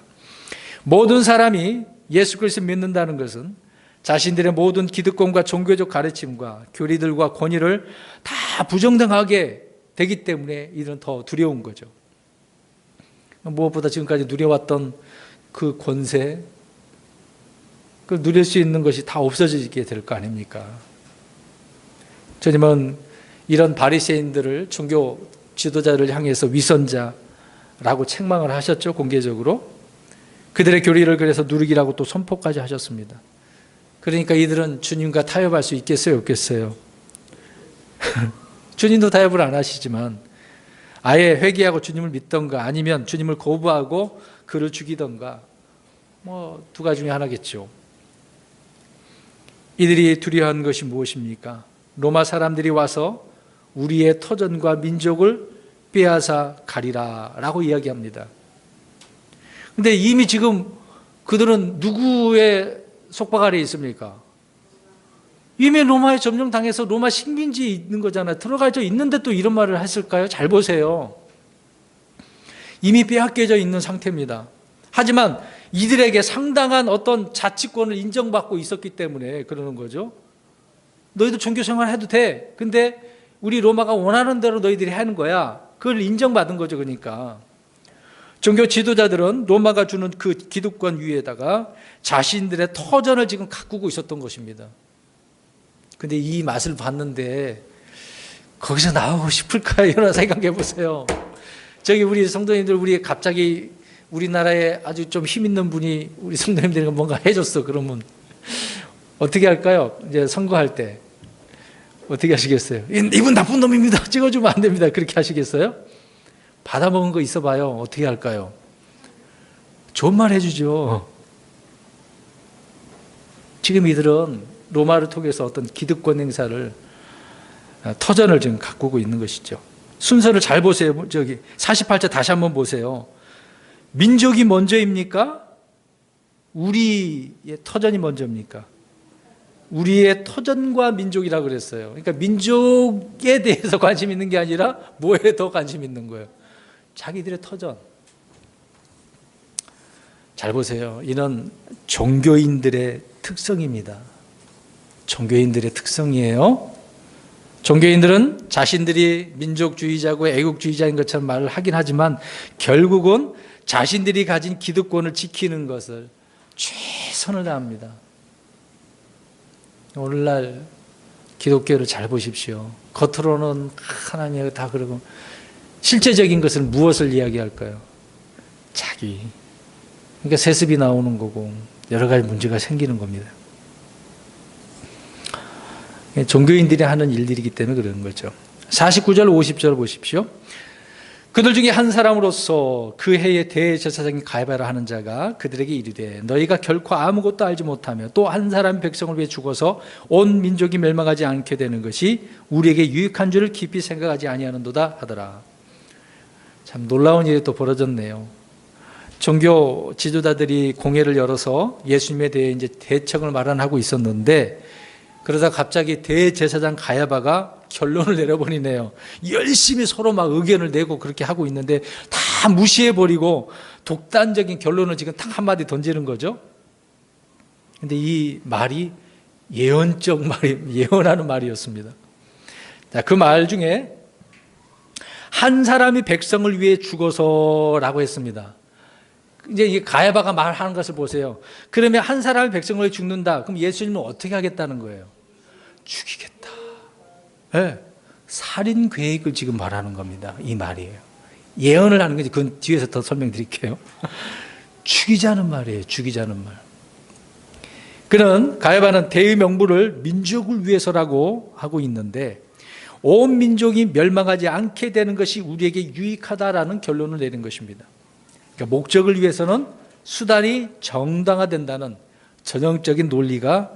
모든 사람이 예수 그리스도를 믿는다는 것은 자신들의 모든 기득권과 종교적 가르침과 교리들과 권위를 다 부정당하게 되기 때문에 이들은 더 두려운 거죠. 무엇보다 지금까지 누려왔던 그 권세, 그 누릴 수 있는 것이 다 없어지게 될 거 아닙니까? 주님은 이런 바리새인들을, 종교 지도자를 향해서 위선자라고 책망을 하셨죠, 공개적으로. 그들의 교리를 그래서 누리기라고 또 선포까지 하셨습니다. 그러니까 이들은 주님과 타협할 수 있겠어요, 없겠어요? 주님도 타협을 안 하시지만 아예 회개하고 주님을 믿던가 아니면 주님을 거부하고 그를 죽이던가 두 가지 중에 하나겠죠. 이들이 두려워한 것이 무엇입니까? 로마 사람들이 와서 우리의 터전과 민족을 빼앗아 가리라 라고 이야기합니다. 근데 이미 지금 그들은 누구의 속박 아래에 있습니까? 이미 로마에 점령당해서 로마 식민지에 있는 거잖아요. 들어가져 있는데 또 이런 말을 했을까요? 잘 보세요. 이미 빼앗겨져 있는 상태입니다. 하지만 이들에게 상당한 어떤 자치권을 인정받고 있었기 때문에 그러는 거죠. 너희들 종교생활 해도 돼. 근데 우리 로마가 원하는 대로 너희들이 하는 거야. 그걸 인정받은 거죠. 그러니까 종교 지도자들은 로마가 주는 그 기득권 위에다가 자신들의 터전을 지금 가꾸고 있었던 것입니다. 근데 이 맛을 봤는데 거기서 나오고 싶을까요? 이런 생각해 보세요. 저기 우리 성도님들, 우리 갑자기 우리나라에 아주 좀 힘 있는 분이 우리 성도님들에게 뭔가 해줬어. 그러면 어떻게 할까요? 이제 선거할 때 어떻게 하시겠어요? 이분 나쁜 놈입니다. 찍어주면 안 됩니다. 그렇게 하시겠어요? 받아먹은 거 있어봐요. 어떻게 할까요? 좋은 말 해주죠. 지금 이들은 로마를 통해서 어떤 기득권 행사를 터전을 지금 가꾸고 있는 것이죠. 순서를 잘 보세요. 저기 48절 다시 한번 보세요. 민족이 먼저입니까? 우리의 터전이 먼저입니까? 우리의 터전과 민족이라고 그랬어요. 그러니까 민족에 대해서 관심 있는 게 아니라 뭐에 더 관심 있는 거예요? 자기들의 터전. 잘 보세요. 이는 종교인들의 특성입니다. 종교인들의 특성이에요. 종교인들은 자신들이 민족주의자고 애국주의자인 것처럼 말을 하긴 하지만 결국은 자신들이 가진 기득권을 지키는 것을 최선을 다합니다. 오늘날 기독교를 잘 보십시오. 겉으로는 하나님이 다 그러고 실제적인 것은 무엇을 이야기할까요? 자기. 그러니까 세습이 나오는 거고 여러 가지 문제가 생기는 겁니다. 종교인들이 하는 일들이기 때문에 그러는 거죠. 49절 50절 보십시오. 그들 중에 한 사람으로서 그 해의 대제사장인 가야바라 하는 자가 그들에게 이르되 너희가 결코 아무것도 알지 못하며 또 한 사람 백성을 위해 죽어서 온 민족이 멸망하지 않게 되는 것이 우리에게 유익한 줄을 깊이 생각하지 아니하는도다 하더라. 참 놀라운 일이 또 벌어졌네요. 종교 지도자들이 공회를 열어서 예수님에 대해 이제 대책을 마련하고 있었는데 그러다 갑자기 대제사장 가야바가 결론을 내려버리네요. 열심히 서로 막 의견을 내고 그렇게 하고 있는데 다 무시해버리고 독단적인 결론을 지금 딱 한마디 던지는 거죠. 근데 이 말이 예언적 말이, 예언하는 말이었습니다. 자, 그 말 중에 한 사람이 백성을 위해 죽어서라고 했습니다. 이제 이 가야바가 말하는 것을 보세요. 그러면 한 사람이 백성을 위해 죽는다. 그럼 예수님은 어떻게 하겠다는 거예요? 죽이겠다. 네. 살인 계획을 지금 말하는 겁니다. 이 말이에요. 예언을 하는 거지. 그건 뒤에서 더 설명드릴게요. 죽이자는 말이에요. 죽이자는 말. 그는 가야바는 대의 명분을 민족을 위해서라고 하고 있는데 온 민족이 멸망하지 않게 되는 것이 우리에게 유익하다라는 결론을 내린 것입니다. 그러니까 목적을 위해서는 수단이 정당화된다는 전형적인 논리가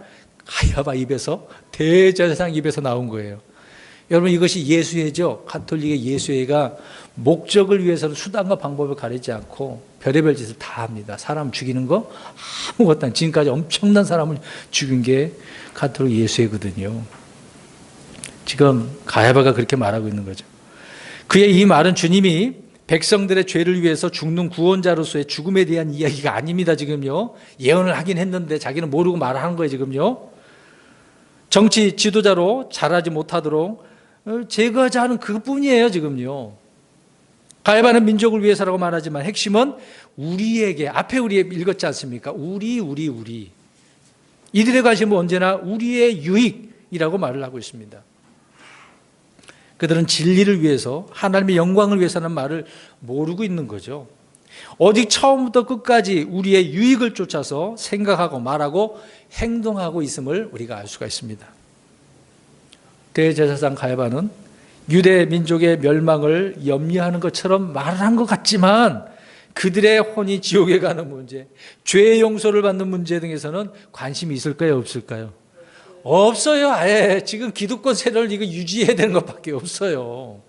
가야바 입에서 대제사장 입에서 나온 거예요. 여러분 이것이 예수회죠. 가톨릭의 예수회가 목적을 위해서는 수단과 방법을 가리지 않고 별의별 짓을 다 합니다. 사람 죽이는 거 아무것도 아니에요. 지금까지 엄청난 사람을 죽인 게 가톨릭 예수회거든요. 지금 가야바가 그렇게 말하고 있는 거죠. 그의 이 말은 주님이 백성들의 죄를 위해서 죽는 구원자로서의 죽음에 대한 이야기가 아닙니다. 지금요. 예언을 하긴 했는데 자기는 모르고 말하는 거예요. 지금요. 정치 지도자로 잘하지 못하도록 제거하자 하는 그것뿐이에요. 지금요. 가야바는 민족을 위해서라고 말하지만 핵심은 우리에게, 앞에 우리 읽었지 않습니까? 우리. 이들의 관심은 언제나 우리의 유익이라고 말을 하고 있습니다. 그들은 진리를 위해서, 하나님의 영광을 위해서는 말을 모르고 있는 거죠. 오직 처음부터 끝까지 우리의 유익을 쫓아서 생각하고 말하고 행동하고 있음을 우리가 알 수가 있습니다. 대제사장 가야바는 유대 민족의 멸망을 염려하는 것처럼 말을 한 것 같지만 그들의 혼이 지옥에 가는 문제, 죄의 용서를 받는 문제 등에서는 관심이 있을까요, 없을까요? 없어요. 아예 지금 기득권 세력을 이거 유지해야 되는 것밖에 없어요.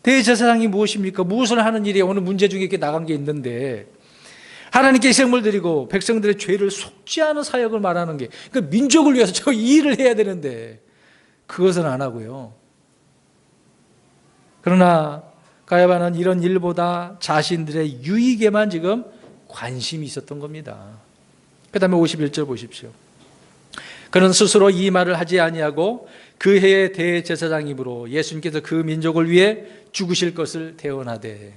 대제사장이 무엇입니까? 무엇을 하는 일이 오늘 문제 중에 이렇게 나간 게 있는데 하나님께 희생물 드리고 백성들의 죄를 속죄하는 사역을 말하는 게 그러니까 민족을 위해서 저 일을 해야 되는데 그것은 안 하고요. 그러나 가야바는 이런 일보다 자신들의 유익에만 지금 관심이 있었던 겁니다. 그 다음에 51절 보십시오. 그는 스스로 이 말을 하지 아니하고 그 해의 대제사장이므로 예수님께서 그 민족을 위해 죽으실 것을 대언하되.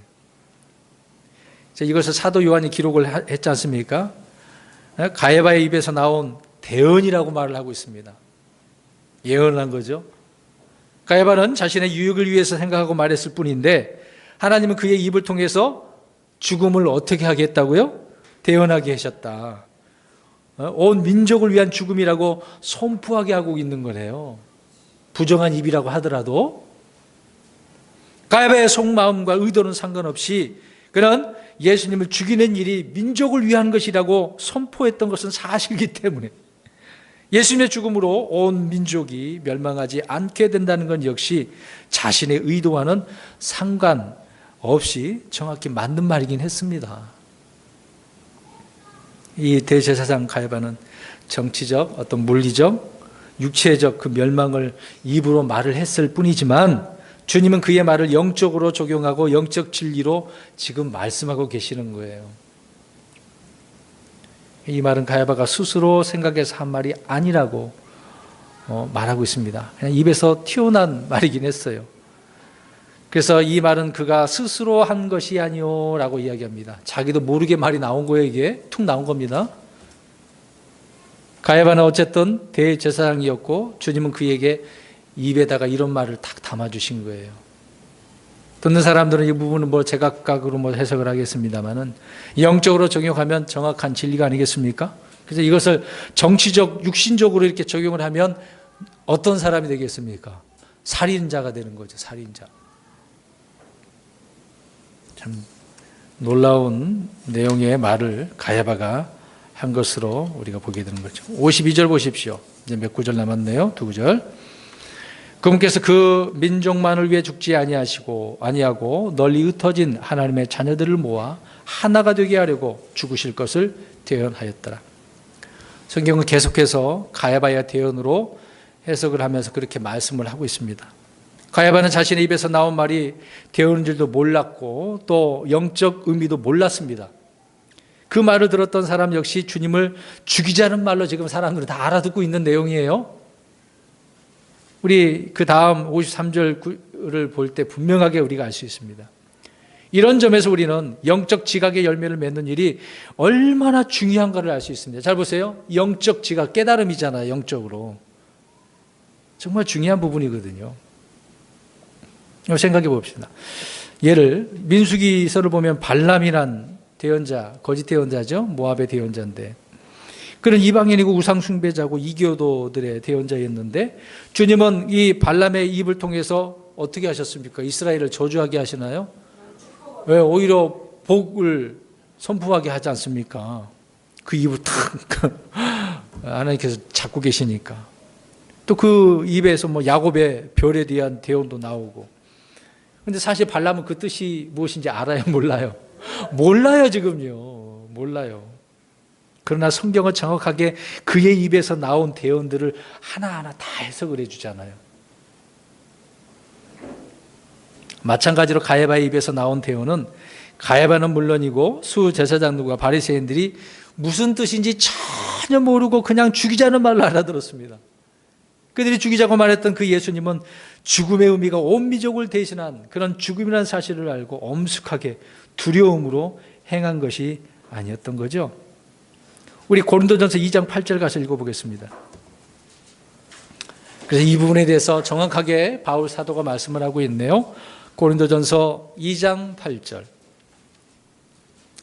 이것을 사도 요한이 기록을 했지 않습니까? 가야바의 입에서 나온 대언이라고 말을 하고 있습니다. 예언을 한 거죠. 가야바는 자신의 유익을 위해서 생각하고 말했을 뿐인데 하나님은 그의 입을 통해서 죽음을 어떻게 하겠다고요? 대언하게 하셨다. 온 민족을 위한 죽음이라고 선포하게 하고 있는 거래요. 부정한 입이라고 하더라도 가야바의 속마음과 의도는 상관없이 그는 예수님을 죽이는 일이 민족을 위한 것이라고 선포했던 것은 사실이기 때문에 예수님의 죽음으로 온 민족이 멸망하지 않게 된다는 건 역시 자신의 의도와는 상관없이 정확히 맞는 말이긴 했습니다. 이 대제사장 가야바는 정치적, 어떤 물리적, 육체적 그 멸망을 입으로 말을 했을 뿐이지만 주님은 그의 말을 영적으로 적용하고 영적 진리로 지금 말씀하고 계시는 거예요. 이 말은 가야바가 스스로 생각해서 한 말이 아니라고 말하고 있습니다. 그냥 입에서 튀어나온 말이긴 했어요. 그래서 이 말은 그가 스스로 한 것이 아니오라고 이야기합니다. 자기도 모르게 말이 나온 거예요. 이게 툭 나온 겁니다. 가야바는 어쨌든 대제사장이었고 주님은 그에게 입에다가 이런 말을 탁 담아주신 거예요. 듣는 사람들은 이 부분은 제각각으로 해석을 하겠습니다만은 영적으로 적용하면 정확한 진리가 아니겠습니까? 그래서 이것을 정치적, 육신적으로 이렇게 적용을 하면 어떤 사람이 되겠습니까? 살인자가 되는 거죠. 살인자. 참 놀라운 내용의 말을 가야바가 한 것으로 우리가 보게 되는 거죠. 52절 보십시오. 이제 몇 구절 남았네요. 두 구절. 그분께서 그 민족만을 위해 죽지 아니하고 널리 흩어진 하나님의 자녀들을 모아 하나가 되게 하려고 죽으실 것을 대언하였더라. 성경은 계속해서 가야바의 대언으로 해석을 하면서 그렇게 말씀을 하고 있습니다. 가야바는 자신의 입에서 나온 말이 대언인 줄도 몰랐고 또 영적 의미도 몰랐습니다. 그 말을 들었던 사람 역시 주님을 죽이자는 말로 지금 사람들은 다 알아듣고 있는 내용이에요. 우리 그 다음 53절을 볼 때 분명하게 우리가 알 수 있습니다. 이런 점에서 우리는 영적 지각의 열매를 맺는 일이 얼마나 중요한가를 알 수 있습니다. 잘 보세요. 영적 지각, 깨달음이잖아요. 영적으로. 정말 중요한 부분이거든요. 생각해 봅시다. 예를 민수기서를 보면 발람이란 대언자, 거짓 대언자죠. 모압의 대언자인데 그런 이방인이고 우상 숭배자고 이교도들의 대언자였는데 주님은 이 발람의 입을 통해서 어떻게 하셨습니까? 이스라엘을 저주하게 하시나요? 왜? 오히려 복을 선포하게 하지 않습니까? 그 입을 탁 하나님께서 잡고 계시니까. 또 그 입에서 야곱의 별에 대한 대언도 나오고. 근데 사실 발람은 그 뜻이 무엇인지 알아요? 몰라요? 몰라요 지금요. 몰라요. 그러나 성경은 정확하게 그의 입에서 나온 대언들을 하나하나 다 해석을 해주잖아요. 마찬가지로 가야바의 입에서 나온 대언은 가야바는 물론이고 수제사장들과 바리새인들이 무슨 뜻인지 전혀 모르고 그냥 죽이자는 말로 알아들었습니다. 그들이 죽이자고 말했던 그 예수님은 죽음의 의미가 온 민족을 대신한 그런 죽음이라는 사실을 알고 엄숙하게 두려움으로 행한 것이 아니었던 거죠. 우리 고린도전서 2장 8절 가서 읽어보겠습니다. 그래서 이 부분에 대해서 정확하게 바울 사도가 말씀을 하고 있네요. 고린도전서 2장 8절.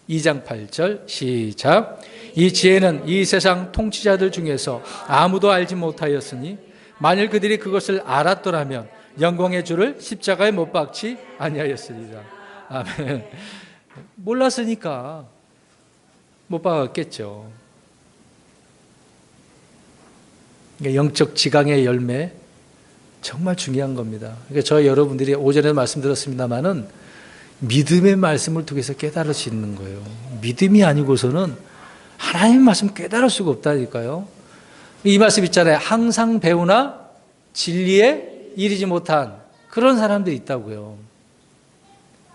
2장 8절 시작. 이 지혜는 이 세상 통치자들 중에서 아무도 알지 못하였으니 만일 그들이 그것을 알았더라면 영광의 주를 십자가에 못 박지 아니하였으리라. 아멘. 몰랐으니까 못 박았겠죠. 영적 지강의 열매 정말 중요한 겁니다. 그러니까 저희 여러분들이 오전에 말씀드렸습니다마는 믿음의 말씀을 통해서 깨달을 수 있는 거예요. 믿음이 아니고서는 하나님의 말씀 깨달을 수가 없다니까요. 이 말씀 있잖아요. 항상 배우나 진리에 이르지 못한 그런 사람들이 있다고요.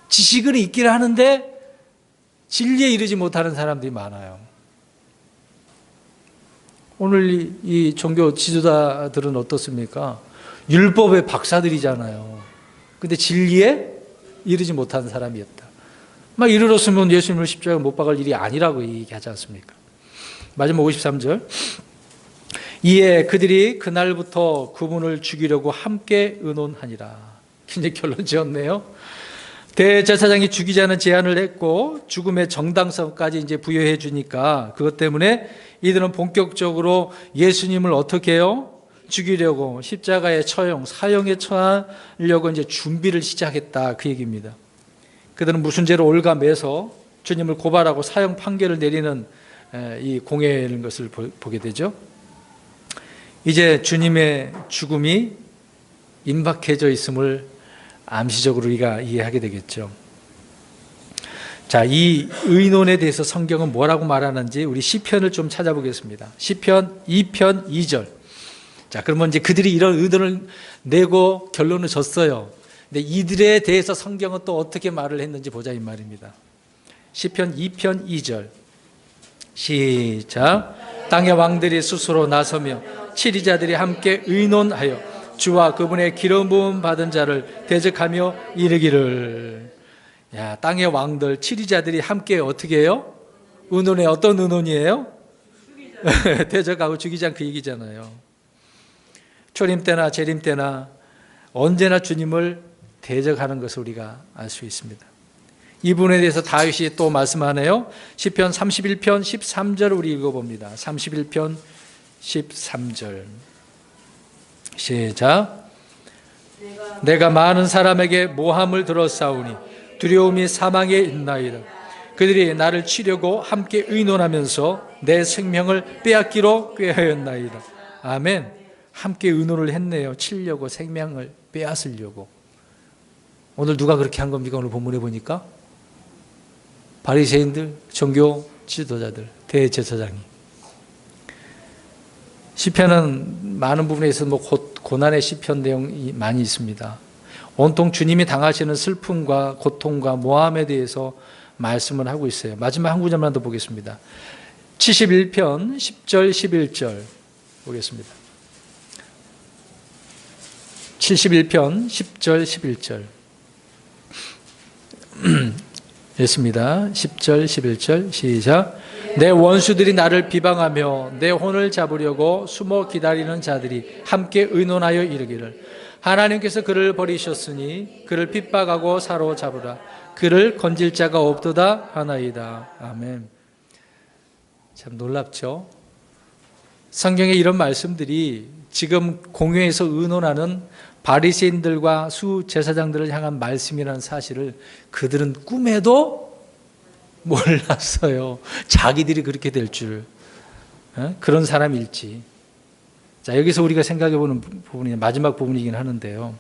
지식은 있기는 하는데 진리에 이르지 못하는 사람들이 많아요. 오늘 이 종교 지도자들은 어떻습니까? 율법의 박사들이잖아요. 근데 진리에 이르지 못한 사람이었다. 막 이르렀으면 예수님을 십자가에 못 박을 일이 아니라고 얘기하지 않습니까? 마지막 53절. 이에 그들이 그날부터 그분을 죽이려고 함께 의논하니라. 굉장히 결론 지었네요. 대제사장이 죽이자는 제안을 했고 죽음의 정당성까지 이제 부여해 주니까 그것 때문에 이들은 본격적으로 예수님을 어떻게 해요? 죽이려고 십자가의 처형, 사형에 처하려고 이제 준비를 시작했다 그 얘기입니다. 그들은 무슨 죄로 올가매서 주님을 고발하고 사형 판결을 내리는 이 공회인 것을 보게 되죠. 이제 주님의 죽음이 임박해져 있음을 암시적으로 우리가 이해하게 되겠죠. 자, 이 의논에 대해서 성경은 뭐라고 말하는지 우리 시편을 좀 찾아보겠습니다. 시편 2편 2절. 자, 그러면 이제 그들이 이런 의논을 내고 결론을 줬어요. 근데 이들에 대해서 성경은 또 어떻게 말을 했는지 보자 이 말입니다. 시편 2편 2절. 시작. 땅의 왕들이 스스로 나서며 치리자들이 함께 의논하여 주와 그분의 기름 부음 받은 자를 대적하며 이르기를. 야, 땅의 왕들, 치리자들이 함께 어떻게 해요? 의논해. 어떤 의논이에요? 대적하고 죽이자 그 얘기잖아요. 초림 때나 재림 때나 언제나 주님을 대적하는 것을 우리가 알 수 있습니다. 이 부분에 대해서 다윗이 또 말씀하네요. 시편 31편 13절 우리 읽어봅니다. 31편 13절. 시작. 내가 많은 사람에게 모함을 들었사오니 두려움이 사망에 있나이다. 그들이 나를 치려고 함께 의논하면서 내 생명을 빼앗기로 꾀하였나이다. 아멘. 함께 의논을 했네요. 치려고, 생명을 빼앗으려고. 오늘 누가 그렇게 한 겁니까? 오늘 본문에 보니까 바리새인들, 종교 지도자들, 대제사장이. 시편은 많은 부분에 있어서 고난의 시편 내용이 많이 있습니다. 온통 주님이 당하시는 슬픔과 고통과 모함에 대해서 말씀을 하고 있어요. 마지막 한 구절만 더 보겠습니다. 71편 10절 11절 보겠습니다. 71편 10절 11절 읽습니다. 10절 11절 시작. 내 원수들이 나를 비방하며 내 혼을 잡으려고 숨어 기다리는 자들이 함께 의논하여 이르기를 하나님께서 그를 버리셨으니 그를 핍박하고 사로잡으라. 그를 건질 자가 없도다 하나이다. 아멘. 참 놀랍죠? 성경에 이런 말씀들이 지금 공회에서 의논하는 바리새인들과 수제사장들을 향한 말씀이라는 사실을 그들은 꿈에도 몰랐어요. 자기들이 그렇게 될 줄. 그런 사람일지. 자, 여기서 우리가 생각해보는 부분이 마지막 부분이긴 하는데요.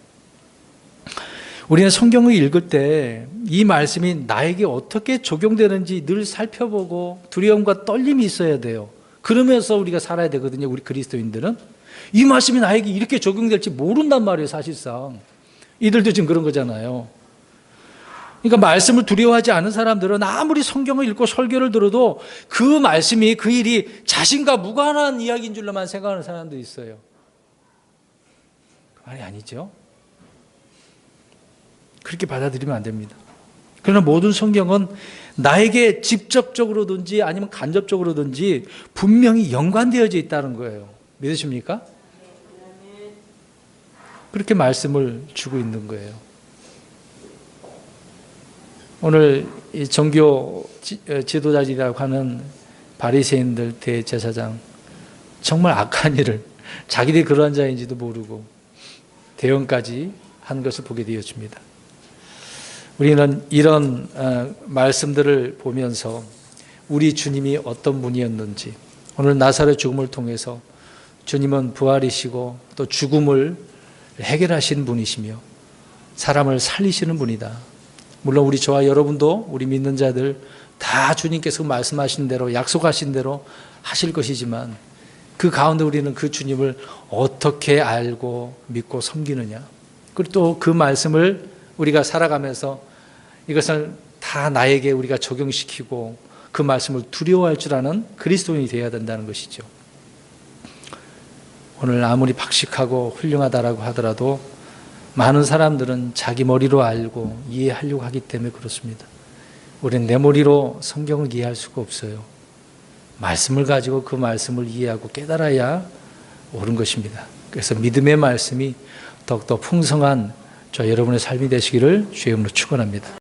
우리는 성경을 읽을 때 이 말씀이 나에게 어떻게 적용되는지 늘 살펴보고 두려움과 떨림이 있어야 돼요. 그러면서 우리가 살아야 되거든요. 우리 그리스도인들은. 이 말씀이 나에게 이렇게 적용될지 모른단 말이에요. 사실상. 이들도 지금 그런 거잖아요. 그러니까 말씀을 두려워하지 않은 사람들은 아무리 성경을 읽고 설교를 들어도 그 말씀이 그 일이 자신과 무관한 이야기인 줄로만 생각하는 사람도 있어요. 그 말이 아니죠. 그렇게 받아들이면 안 됩니다. 그러나 모든 성경은 나에게 직접적으로든지 아니면 간접적으로든지 분명히 연관되어져 있다는 거예요. 믿으십니까? 그렇게 말씀을 주고 있는 거예요. 오늘 이 종교 지도자들이라고 하는 바리새인들 대제사장 정말 악한 일을 자기들이 그러한 자인지도 모르고 대형까지 한 것을 보게 되어집니다. 우리는 이런 말씀들을 보면서 우리 주님이 어떤 분이었는지, 오늘 나사렛 죽음을 통해서 주님은 부활이시고 또 죽음을 해결하시는 분이시며 사람을 살리시는 분이다. 물론 우리 저와 여러분도, 우리 믿는 자들 다 주님께서 말씀하신 대로, 약속하신 대로 하실 것이지만 그 가운데 우리는 그 주님을 어떻게 알고 믿고 섬기느냐, 그리고 또 그 말씀을 우리가 살아가면서 이것을 다 나에게 우리가 적용시키고 그 말씀을 두려워할 줄 아는 그리스도인이 되어야 된다는 것이죠. 오늘 아무리 박식하고 훌륭하다라고 하더라도 많은 사람들은 자기 머리로 알고 이해하려고 하기 때문에 그렇습니다. 우리는 내 머리로 성경을 이해할 수가 없어요. 말씀을 가지고 그 말씀을 이해하고 깨달아야 옳은 것입니다. 그래서 믿음의 말씀이 더욱더 풍성한 저 여러분의 삶이 되시기를 주의 이름으로 축원합니다.